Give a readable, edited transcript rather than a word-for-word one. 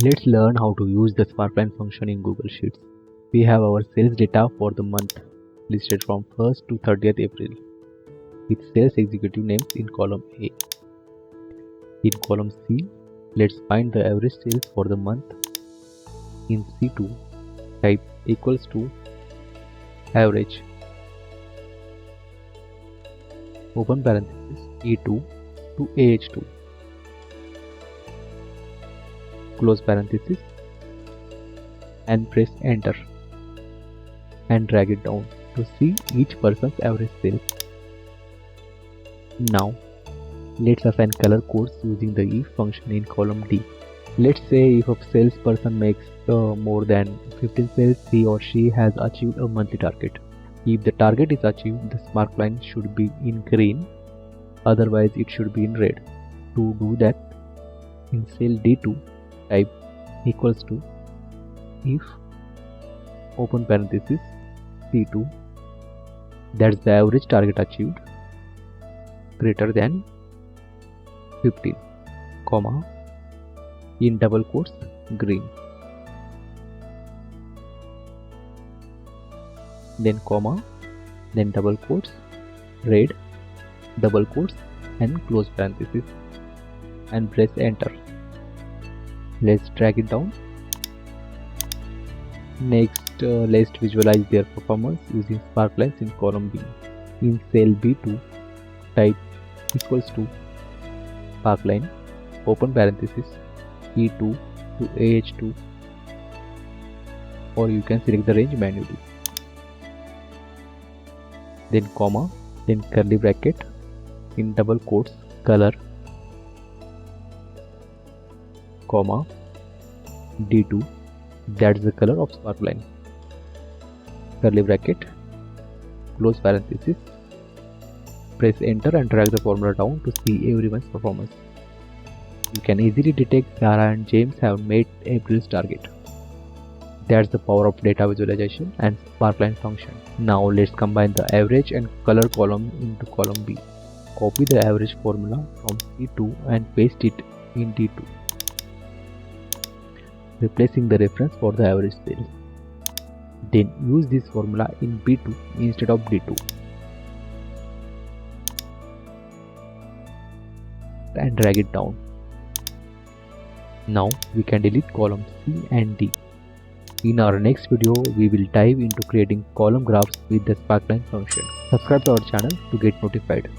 Let's learn how to use the Sparkline function in Google Sheets. We have our sales data for the month listed from 1st to 30th April with sales executive names in column A. In column C, let's find the average sales for the month. In C2, type equals to average, open parenthesis, E2 to AH2, close parenthesis, and press enter and drag it down to see each person's average sales. Now let's assign color codes using the if function in column D. Let's say if a salesperson makes more than 15 sales, he or she has achieved a monthly target. If the target is achieved, the Sparkline should be in green, otherwise it should be in red. To do that, in cell D2, type equals to if, open parenthesis, C2, that's the average target achieved, greater than 15, comma, in double quotes, green, then comma, then double quotes, red, double quotes, and close parenthesis, and press enter. Let's drag it down. Next, let's visualize their performance using Sparklines in column B. In cell B2, type equals to Sparkline, open parenthesis, E2 to AH2, or you can select the range manually. Then comma, then curly bracket, in double quotes, color, comma, D2, that's the color of Sparkline, curly bracket, close parenthesis, press enter and drag the formula down to see everyone's performance. You can easily detect Sarah and James have made April's target. That's the power of data visualization and Sparkline function. Now let's combine the average and color column into column B. Copy the average formula from C2 and paste it in D2, replacing the reference for the average sales. Then use this formula in B2 instead of D2 and drag it down. Now we can delete columns C and D. In our next video, we will dive into creating column graphs with the Sparkline function. Subscribe to our channel to get notified.